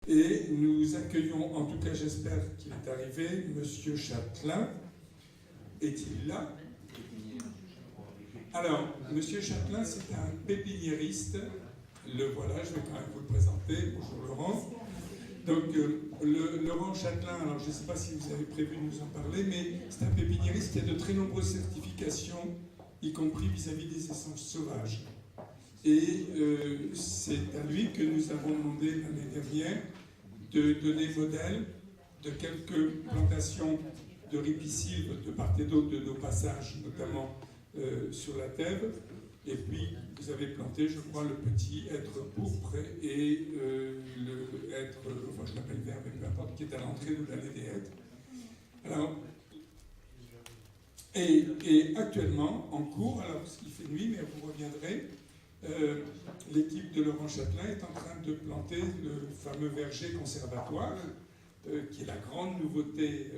Et nous accueillons, en tout cas j'espère qu'il est arrivé, Monsieur Châtelain. Est-il là? Alors, Monsieur Châtelain, c'est un pépiniériste. Le voilà, je vais quand même vous le présenter. Bonjour Laurent. Donc, Laurent Châtelain, alors je ne sais pas si vous avez prévu de nous en parler, mais c'est un pépiniériste qui a de très nombreuses certifications, y compris vis-à-vis des essences sauvages. Et c'est à lui que nous avons demandé l'année dernière de donner modèle de quelques plantations de ripisylves de part et d'autre de nos passages, notamment sur la Thèbes. Et puis, vous avez planté, je crois, le petit hêtre pourpre et le hêtre, enfin je l'appelle vert, mais peu importe, qui est à l'entrée de l'allée des hêtres. Alors, et actuellement, en cours, alors parce qu'il fait nuit, mais vous reviendrez, l'équipe de Laurent Châtelain est en train de planter le fameux verger conservatoire, qui est la grande nouveauté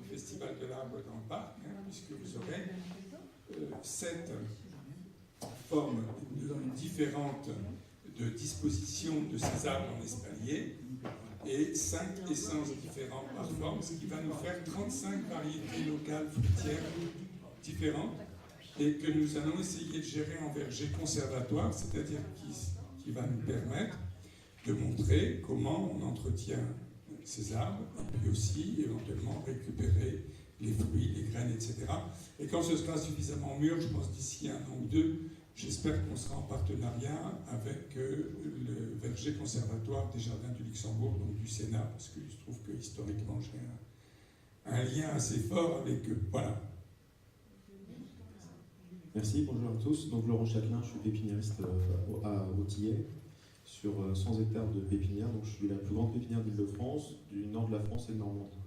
du Festival de l'Arbre dans le parc, hein, puisque vous aurez 7 formes différentes de disposition de ces arbres en espalier et 5 essences différentes par forme, ce qui va nous faire 35 variétés locales fruitières différentes et que nous allons essayer de gérer en verger conservatoire, c'est-à-dire qui va nous permettre de montrer comment on entretient ces arbres et puis aussi éventuellement récupérer les fruits, les graines, etc. Et quand ce sera suffisamment mûr, je pense d'ici un an ou deux, j'espère qu'on sera en partenariat avec le verger conservatoire des Jardins du Luxembourg, donc du Sénat, parce qu'il se trouve que historiquement j'ai un lien assez fort avec eux. Voilà. Merci, bonjour à tous. Donc Laurent Châtelain, je suis pépiniériste à Autillet, sur 100 hectares de pépinière. Donc je suis la plus grande pépinière d'Île-de-France, du nord de la France et de Normandie.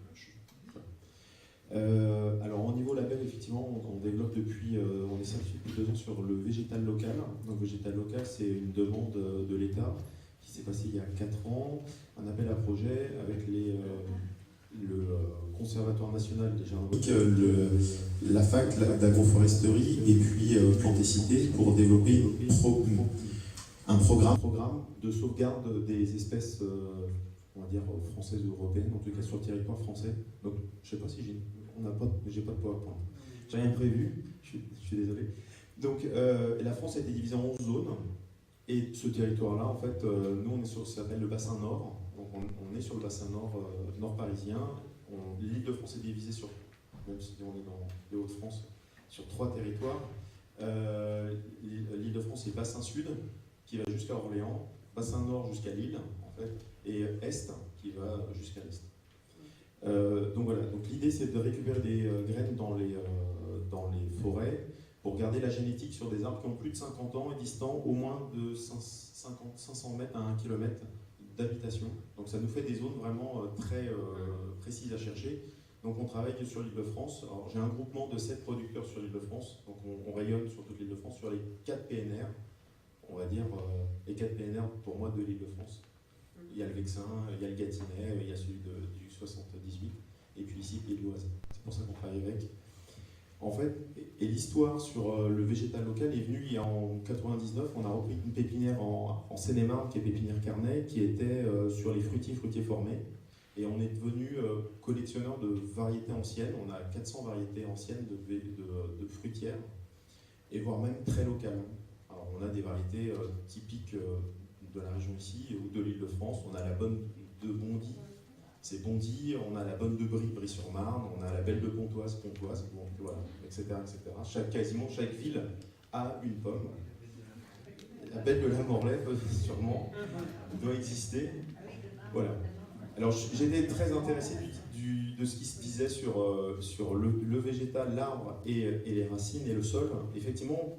Alors au niveau label, effectivement, on développe depuis, on est certifié depuis 2 ans sur le végétal local. Donc végétal local, c'est une demande de l'État qui s'est passée il y a 4 ans, un appel à projet avec le Conservatoire national des jardins, la fac d'agroforesterie et puis Plantécité pour développer un programme de sauvegarde des espèces on va dire françaises ou européennes, en tout cas sur le territoire français. Donc je ne sais pas si j'ai pas de PowerPoint. J'ai rien prévu, je suis désolé. Donc la France a été divisée en 11 zones, et ce territoire-là, en fait, nous on est sur ce qu'on appelle le bassin nord. Donc on est sur le bassin nord parisien. L'Île-de-France est divisée sur, même si on est dans les Hauts-de-France, sur 3 territoires. L'Île-de-France est bassin sud, qui va jusqu'à Orléans, bassin nord jusqu'à Lille, en fait, et est, qui va jusqu'à l'est. Donc voilà, donc l'idée c'est de récupérer des graines dans les forêts pour garder la génétique sur des arbres qui ont plus de 50 ans et distants au moins de 500 mètres à 1 km d'habitation. Donc ça nous fait des zones vraiment très précises à chercher. Donc on travaille sur l'Île-de-France. Alors j'ai un groupement de 7 producteurs sur l'Île-de-France, donc on rayonne sur toute l'Île-de-France, sur les 4 PNR, on va dire les 4 PNR pour moi de l'Île-de-France. Il y a le Vexin, il y a le Gâtinais, il y a celui du 78, et puis ici, Pays de l'Oise. C'est pour ça qu'on travaille avec. En fait, et l'histoire sur le végétal local est venue en 99. On a repris une pépinière en Seine-et-Marne, qui est Pépinière Carnet, qui était sur les fruitiers formés. Et on est devenu collectionneur de variétés anciennes. On a 400 variétés anciennes de fruitières, et voire même très locales. Alors, on a des variétés typiques de la région ici, ou de l'Île-de-France. On a la bonne de Bondy, c'est Bondy, on a la bonne de Brie, Brie-sur-Marne, on a la belle de Pontoise, bon, voilà, etc. Quasiment chaque ville a une pomme. La belle de la Morlaix, sûrement, doit exister. Voilà. Alors j'étais très intéressé de ce qui se disait sur le végétal, l'arbre et les racines et le sol. Effectivement,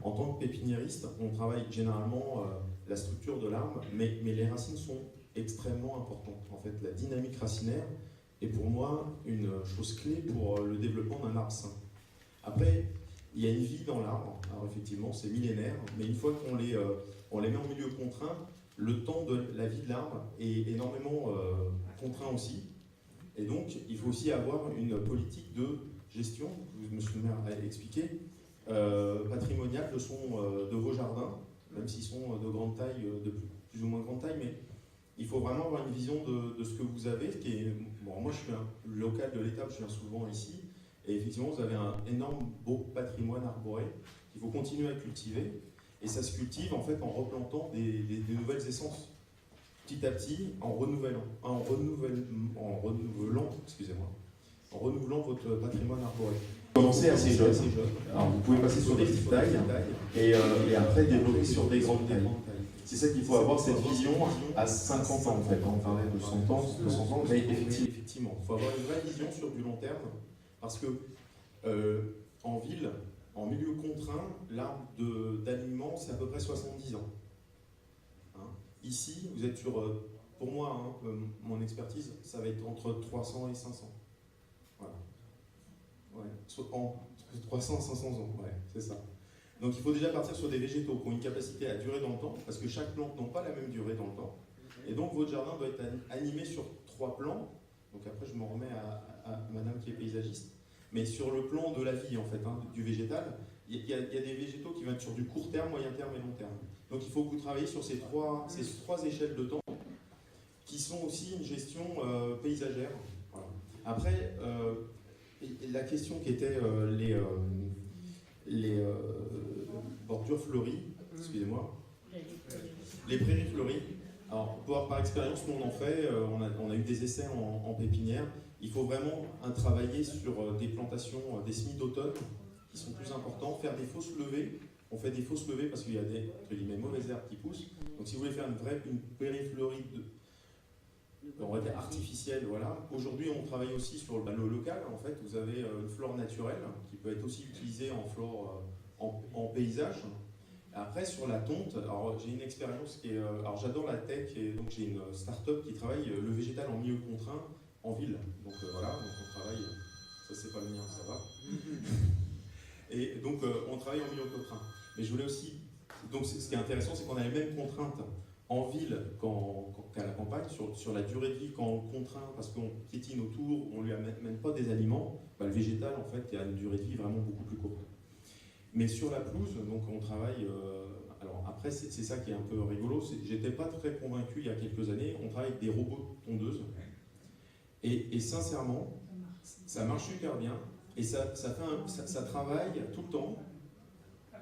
en tant que pépiniériste, on travaille généralement la structure de l'arbre, mais les racines sont extrêmement importantes. En fait, la dynamique racinaire est pour moi une chose clé pour le développement d'un arbre sain. Après, il y a une vie dans l'arbre. Alors effectivement, c'est millénaire, mais une fois qu'on les met en milieu contraint, le temps de la vie de l'arbre est énormément contraint aussi. Et donc, il faut aussi avoir une politique de gestion, M. le maire a expliqué, patrimoniale de vos jardins, même s'ils sont de grande taille, de plus ou moins grande taille, mais il faut vraiment avoir une vision de ce que vous avez. Bon, moi, je suis un local de l'étape, je viens souvent ici. Et effectivement, vous avez un énorme beau patrimoine arboré qu'il faut continuer à cultiver. Et ça se cultive en fait en replantant des nouvelles essences, petit à petit, en renouvelant votre patrimoine arboré. Commencez assez jeune. Alors, vous pouvez passer sur des petites tailles et après développer sur des grandes tailles. C'est ça qu'il faut avoir, cette vision à 50 ans en fait. On parlait de 100 ans, 200 ans, mais effectivement, il faut avoir une vraie vision sur du long terme parce que en ville, en milieu contraint, l'arbre d'alignement, c'est à peu près 70 ans. Hein? Ici, vous êtes sur, pour moi, mon expertise, ça va être entre 300 et 500. Voilà. Ouais. Entre 300 et 500 ans, ouais, c'est ça. Donc il faut déjà partir sur des végétaux qui ont une capacité à durer dans le temps, parce que chaque plante n'a pas la même durée dans le temps. Et donc votre jardin doit être animé sur 3 plans. Donc après je m'en remets à madame qui est paysagiste. Mais sur le plan de la vie en fait, du végétal, il y a des végétaux qui vont être sur du court terme, moyen terme et long terme. Donc il faut que vous travaillez sur ces trois échelles de temps, qui sont aussi une gestion paysagère. Voilà. Après, la question qui était les bordures fleuries, excusez-moi, les prairies fleuries. Alors, par expérience, nous on en fait, on a eu des essais en pépinière. Il faut vraiment travailler sur des plantations, des semis d'automne qui sont plus importants, faire des fausses levées. On fait des fausses levées parce qu'il y a des mauvaises herbes qui poussent. Donc si vous voulez faire une prairie fleurie on va dire artificielle, voilà. Aujourd'hui, on travaille aussi sur le local. En fait, vous avez une flore naturelle qui peut être aussi utilisée en flore en paysage. Après, sur la tonte, alors j'ai une expérience qui est, alors j'adore la tech et donc j'ai une start-up qui travaille le végétal en milieu contraint en ville. Donc voilà, donc on travaille. Ça c'est pas le mien, ça va. Et donc on travaille en milieu contraint. Mais je voulais aussi, donc ce qui est intéressant, c'est qu'on a les mêmes contraintes en ville qu'à la campagne, sur la durée de vie, quand on contraint parce qu'on piétine autour, on ne lui amène pas des aliments, bah, le végétal en fait il y a une durée de vie vraiment beaucoup plus courte. Mais sur la pelouse, donc on travaille, alors après c'est ça qui est un peu rigolo, j'étais pas très convaincu il y a quelques années, on travaille avec des robots tondeuses, et sincèrement, ça marche super bien, et ça travaille tout le temps,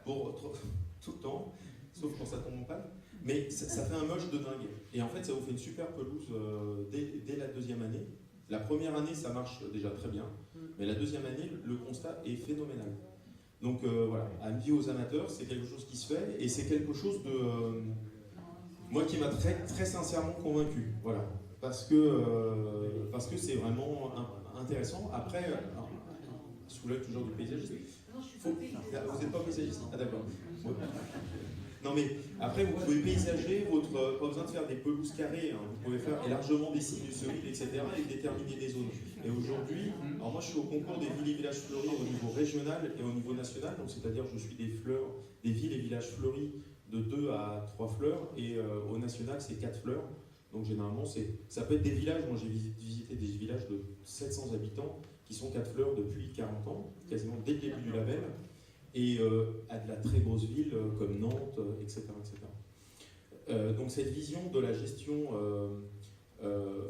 tout le temps, sauf quand ça tombe en panne. Mais ça fait un moche de dingue. Et en fait, ça vous fait une super pelouse dès la deuxième année. La première année, ça marche déjà très bien. Mais la deuxième année, le constat est phénoménal. Donc voilà, avis aux amateurs, c'est quelque chose qui se fait. Et c'est quelque chose de... moi qui m'a très, très sincèrement convaincu. Voilà. Parce que c'est vraiment intéressant. Après, sous l'œil toujours du paysagiste. Vous n'êtes pas paysagiste? Ah d'accord. Ouais. Non mais après vous pouvez paysager pas besoin de faire des pelouses carrées, hein. Vous pouvez faire largement des sinusoïdes, etc. et déterminer des zones. Et aujourd'hui, alors moi je suis au concours des villes et villages fleuris au niveau régional et au niveau national, donc c'est-à-dire je suis des villes et villages fleuris de 2 à 3 fleurs, et au national c'est 4 fleurs. Donc généralement ça peut être des villages, moi j'ai visité des villages de 700 habitants qui sont 4 fleurs depuis 40 ans, quasiment dès le début du label. Et à de la très grosse ville comme Nantes, etc. etc. Donc cette vision de la gestion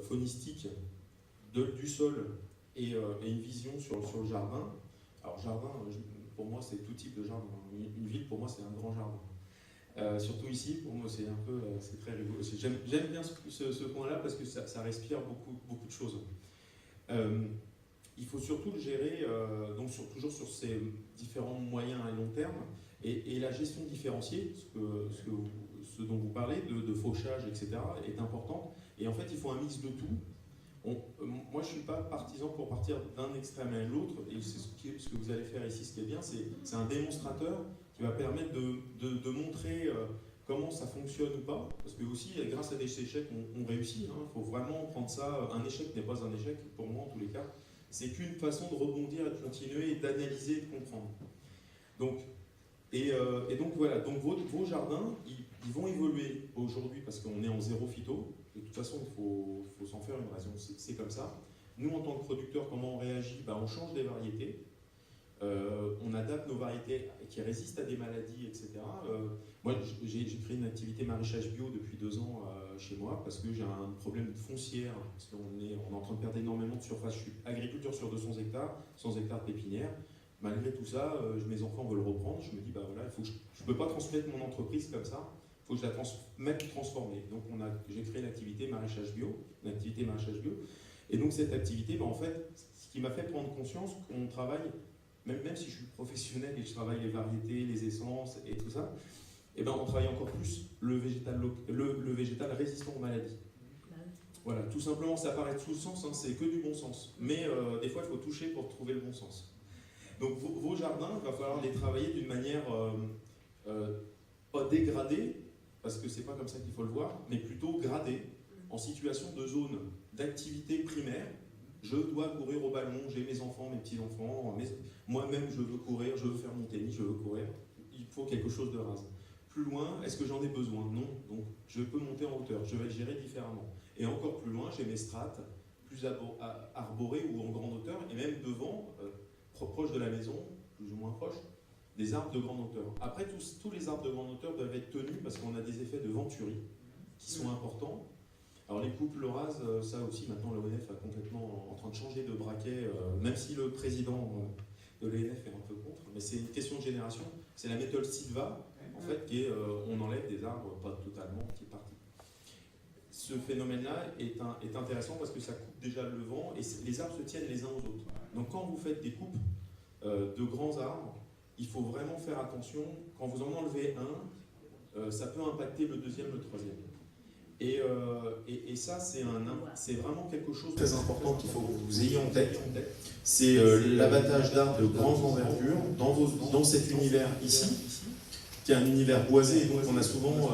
faunistique du sol et une vision sur le jardin. Alors jardin, pour moi c'est tout type de jardin. Une ville pour moi c'est un grand jardin. Surtout ici, pour moi c'est c'est très rigolo. J'aime bien ce point-là parce que ça respire beaucoup de choses. Il faut surtout le gérer toujours sur ces différents moyens à long terme et la gestion différenciée, ce dont vous parlez, de fauchage, etc., est importante. Et en fait, il faut un mix de tout. Moi, je ne suis pas partisan pour partir d'un extrême à l'autre, et c'est ce que vous allez faire ici. Ce qui est bien, c'est un démonstrateur qui va permettre de montrer comment ça fonctionne ou pas, parce que aussi, grâce à des échecs, on réussit. Il faut vraiment prendre ça. Un échec n'est pas un échec, pour moi en tous les cas. C'est qu'une façon de rebondir et de continuer et d'analyser et de comprendre. Donc voilà, donc vos jardins, ils vont évoluer aujourd'hui parce qu'on est en zéro phyto. De toute façon, il faut s'en faire une raison, c'est comme ça. Nous, en tant que producteurs, comment on réagit? On change des variétés. On adapte nos variétés qui résistent à des maladies, etc. Moi, j'ai créé une activité maraîchage bio depuis 2 ans chez moi parce que j'ai un problème foncière, parce qu'on est en train de perdre énormément de surface. Je suis agriculteur sur 200 hectares, 100 hectares de pépinière. Malgré tout ça, mes enfants veulent reprendre. Je me dis, bah voilà, je ne peux pas transmettre mon entreprise comme ça. Il faut que je la transformer. Donc j'ai créé l'activité maraîchage bio, Et donc cette activité, en fait, ce qui m'a fait prendre conscience qu'on travaille, même si je suis professionnel et que je travaille les variétés, les essences et tout ça, on travaille encore plus le végétal résistant aux maladies. Voilà, tout simplement, ça paraît de sous-sens, c'est que du bon sens. Mais des fois, il faut toucher pour trouver le bon sens. Donc vos jardins, il va falloir les travailler d'une manière pas dégradée, parce que c'est pas comme ça qu'il faut le voir, mais plutôt gradée, en situation de zone d'activité primaire. Je dois courir au ballon, j'ai mes enfants, mes petits-enfants, moi-même je veux courir, je veux faire mon tennis, je veux courir. Il faut quelque chose de rase. Plus loin, est-ce que j'en ai besoin? Non. Donc je peux monter en hauteur, je vais le gérer différemment. Et encore plus loin, j'ai mes strates, plus arborées ou en grande hauteur, et même devant, proche de la maison, plus ou moins proche, des arbres de grande hauteur. Après, tous les arbres de grande hauteur doivent être tenus parce qu'on a des effets de venturi qui sont importants. Alors les couples rases, ça aussi, maintenant l'ONF est complètement en train de changer de braquet, même si le président de l'ONF est un peu contre, mais c'est une question de génération. C'est la méthode Silva, en fait, qui est on enlève des arbres, pas totalement, qui est parti. Ce phénomène-là est intéressant parce que ça coupe déjà le vent et les arbres se tiennent les uns aux autres. Donc quand vous faites des coupes de grands arbres, il faut vraiment faire attention. Quand vous en enlevez un, ça peut impacter le deuxième, le troisième. Et ça, c'est vraiment quelque chose de très important qu'il faut que vous ayez en tête. C'est l'abattage d'arbres de grande envergure dans cet univers ici, qui est un univers boisé. Donc on a souvent...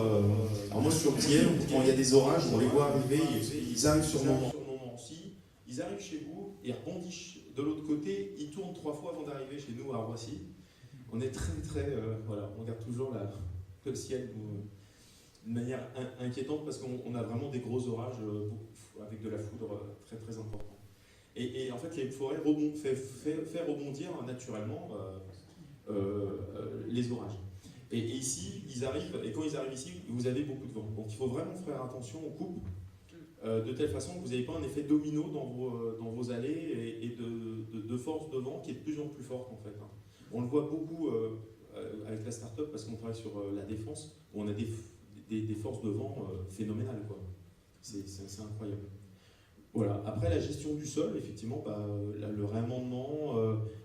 alors moi, sur Thiers, quand il y a des orages, on les voit arriver, ils arrivent sur Montmorency, ils arrivent chez vous, ils rebondissent de l'autre côté, ils tournent 3 fois avant d'arriver chez nous à Roissy. On est très... voilà, on regarde toujours le ciel d'une manière inquiétante parce qu'on a vraiment des gros orages avec de la foudre très importante. Et en fait, les forêts fait rebondir naturellement les orages. Et ici, ils arrivent, et quand ils arrivent ici, vous avez beaucoup de vent. Donc il faut vraiment faire attention aux coupes, de telle façon que vous n'avez pas un effet domino dans vos allées et de force de vent qui est de plus en plus forte en fait. On le voit beaucoup avec la start-up parce qu'on travaille sur la défense, où on a des forces de vent phénoménales, quoi. C'est incroyable. Voilà. Après la gestion du sol, effectivement, le réamendement,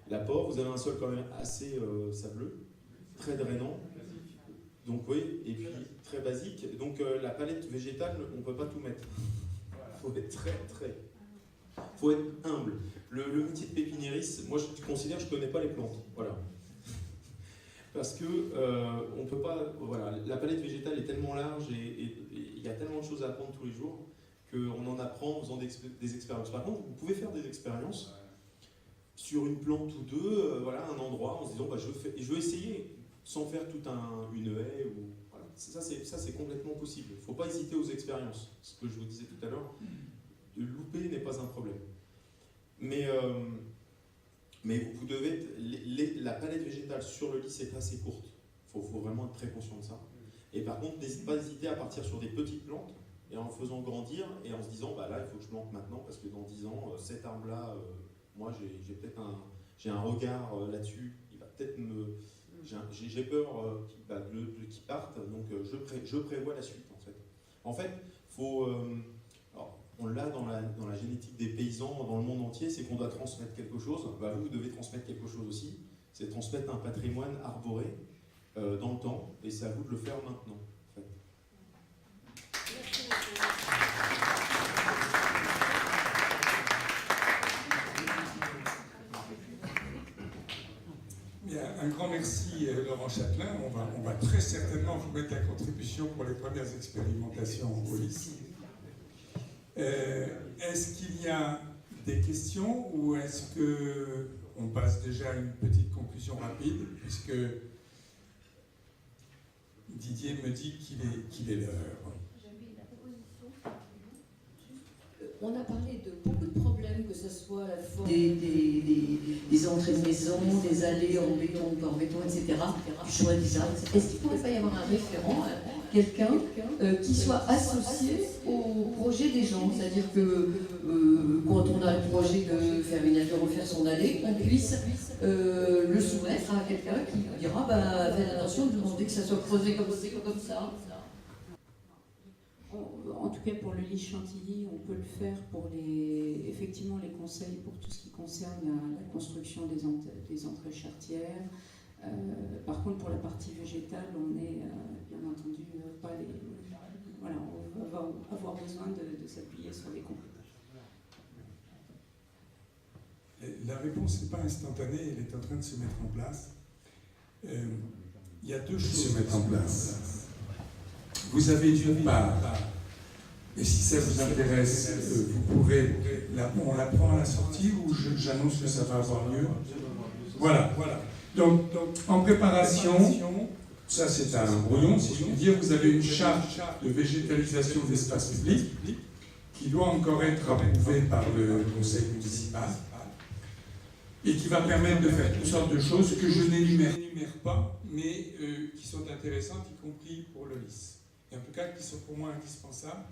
l'apport, vous avez un sol quand même assez sableux, très drainant. Donc oui, et puis très basique. Donc la palette végétale, on ne peut pas tout mettre. Il faut être faut être humble. Le métier de pépiniériste, moi je considère que je ne connais pas les plantes. Voilà. Parce que on peut pas. Voilà, la palette végétale est tellement large et il y a tellement de choses à apprendre tous les jours qu'on en apprend en faisant des expériences. Par contre, vous pouvez faire des expériences sur une plante ou deux, voilà, un endroit, en se disant je veux essayer sans faire toute une haie. Voilà. Ça, c'est complètement possible. Il ne faut pas hésiter aux expériences. Ce que je vous disais tout à l'heure, de louper n'est pas un problème. Mais vous devez la palette végétale sur le lys est assez courte. Il faut vraiment être très conscient de ça. Et par contre, n'hésitez pas à hésiter à partir sur des petites plantes et en faisant grandir et en se disant là, il faut que je plante maintenant parce que dans 10 ans, cet arbre-là, moi j'ai peut-être un regard là-dessus. Il va peut-être j'ai peur qu'il parte, donc je prévois la suite en fait. En fait, faut on l'a dans la génétique des paysans dans le monde entier, c'est qu'on doit transmettre quelque chose. Vous devez transmettre quelque chose aussi. C'est transmettre un patrimoine arboré dans le temps, et c'est à vous de le faire maintenant. En fait. Bien, un grand merci Laurent Châtelain. On va très certainement vous mettre à contribution pour les premières expérimentations en police. Est-ce qu'il y a des questions ou est-ce qu'on passe déjà à une petite conclusion rapide puisque Didier me dit qu'il est l'heure. On a parlé de beaucoup de problèmes que que ce soit la forme des entrées de maison, des allées en béton, etc., du choix design. Est-ce qu'il ne pourrait pas y avoir un référent, quelqu'un qui soit associé au projet des gens? C'est-à-dire que quand on a le projet de faire de refaire son allée, on puisse le soumettre à quelqu'un qui dira faites attention, demandez que ça soit creusé comme ça. En tout cas, pour le lit Chantilly, on peut le faire pour effectivement les conseils pour tout ce qui concerne la construction des entrées charretières. Par contre, pour la partie végétale, on n'est bien entendu pas les. Voilà, on va avoir besoin de s'appuyer sur les compétences. La réponse n'est pas instantanée, elle est en train de se mettre en place. Il y a deux choses à se mettre en place. Vous avez d'une part, et si ça vous intéresse, vous pourrez, on la prend à la sortie ou j'annonce que ça va avoir lieu? Voilà. Donc, en préparation, ça c'est un brouillon, si je puis dire, vous avez une charte de végétalisation de l'espace public qui doit encore être approuvée par le conseil municipal et qui va permettre de faire toutes sortes de choses que je n'énumère pas, mais qui sont intéressantes, y compris pour le LIS. Et en tout cas, qui sont pour moi indispensables,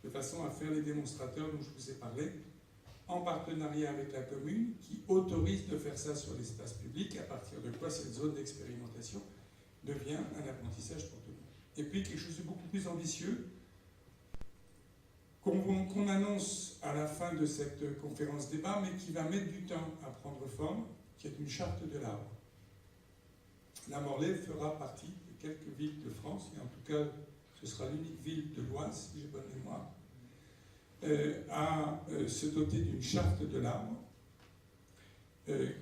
de façon à faire les démonstrateurs dont je vous ai parlé, en partenariat avec la commune, qui autorise de faire ça sur l'espace public, à partir de quoi cette zone d'expérimentation devient un apprentissage pour tout le monde. Et puis, quelque chose de beaucoup plus ambitieux, qu'on annonce à la fin de cette conférence débat, mais qui va mettre du temps à prendre forme, qui est une charte de l'arbre. La Morlaix fera partie de quelques villes de France, et en tout cas, ce sera l'unique ville de l'Oise, si j'ai bonne mémoire, à se doter d'une charte de l'arbre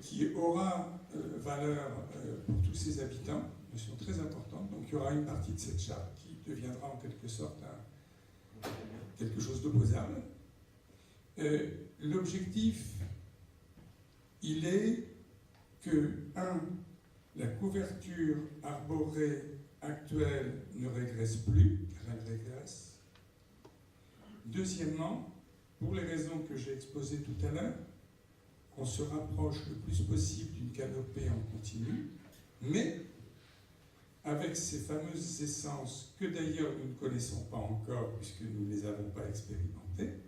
qui aura valeur pour tous ses habitants, une notion très importante. Donc il y aura une partie de cette charte qui deviendra en quelque sorte quelque chose d'opposable. L'objectif, il est que, la couverture arborée actuelle ne régresse plus, car elle régresse. Deuxièmement, pour les raisons que j'ai exposées tout à l'heure, qu'on se rapproche le plus possible d'une canopée en continu, mais avec ces fameuses essences que d'ailleurs nous ne connaissons pas encore puisque nous ne les avons pas expérimentées,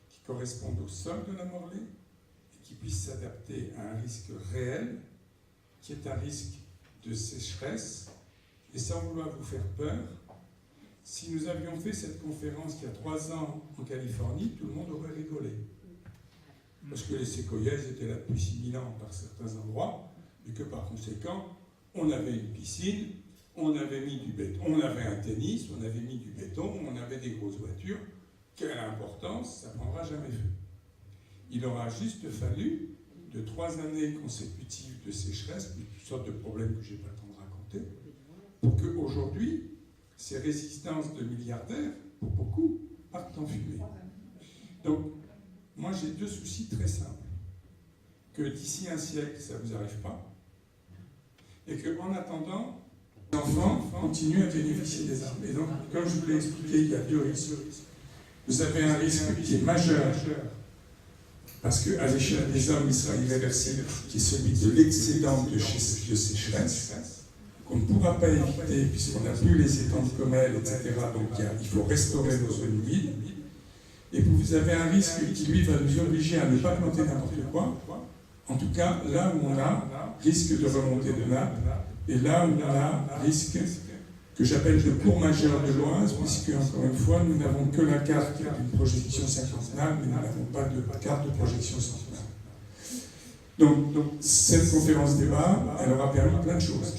qui correspondent au sol de la Morlaix et qui puissent s'adapter à un risque réel, qui est un risque de sécheresse. Et sans vouloir vous faire peur, si nous avions fait cette conférence il y a 3 ans en Californie, tout le monde aurait rigolé. Parce que les séquoias étaient là depuis 6000 ans par certains endroits, et que par conséquent, on avait une piscine, on avait mis du béton, on avait un tennis, on avait mis du béton, on avait des grosses voitures. Quelle importance, ça ne prendra jamais feu. Il aura juste fallu de 3 années consécutives de sécheresse, puis toutes sortes de problèmes que je n'ai pas le temps de raconter, pour qu'aujourd'hui, ces résistances de milliardaires, pour beaucoup, partent en fumée. Donc, moi j'ai 2 soucis très simples. Que d'ici un siècle, ça ne vous arrive pas, et qu'en attendant, les enfants continuent à bénéficier des arbres. Et donc, comme je vous l'ai expliqué, il y a 2 risques. Vous avez un risque qui est majeur, parce qu'à l'échelle des hommes, il sera irréversible, qui est celui de l'excédent de sécheresse, qu'on ne pourra pas éviter puisqu'on n'a plus les étangs de Comelles, etc. Donc il faut restaurer nos zones humides. Et puis vous avez un risque qui, lui, va nous obliger à ne pas planter n'importe quoi. En tout cas, là où on a risque de remontée de nappe, et là où on a risque que j'appelle le cours majeur de l'Oise, puisque, encore une fois, nous n'avons que la carte d'une projection cinquantennale, mais nous n'avons pas de carte de projection centennale. Donc, cette conférence débat, elle aura permis plein de choses.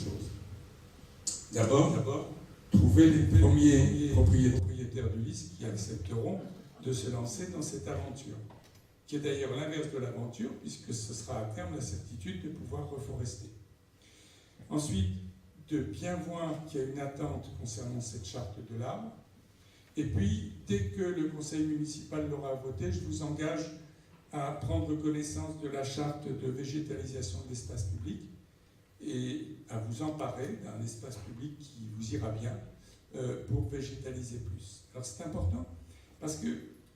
D'abord, trouver les premiers propriétaires du LIS qui accepteront de se lancer dans cette aventure, qui est d'ailleurs l'inverse de l'aventure, puisque ce sera à terme la certitude de pouvoir reforester. Ensuite, de bien voir qu'il y a une attente concernant cette charte de l'arbre, et puis, dès que le conseil municipal l'aura voté, je vous engage à prendre connaissance de la charte de végétalisation de l'espace public, et à vous emparer d'un espace public qui vous ira bien pour végétaliser plus. Alors c'est important parce que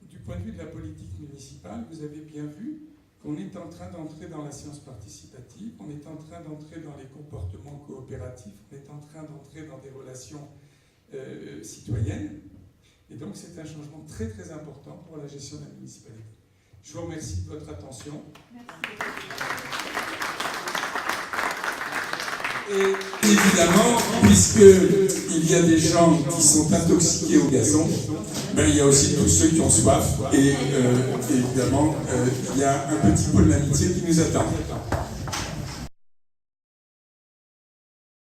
du point de vue de la politique municipale, vous avez bien vu qu'on est en train d'entrer dans la science participative, on est en train d'entrer dans les comportements coopératifs, on est en train d'entrer dans des relations citoyennes. Et donc c'est un changement très très important pour la gestion de la municipalité. Je vous remercie de votre attention. Et évidemment, puisqu'il y a des gens qui sont intoxiqués au gazon, ben, il y a aussi tous ceux qui ont soif. Et évidemment, il y a un petit pot de l'amitié qui nous attend.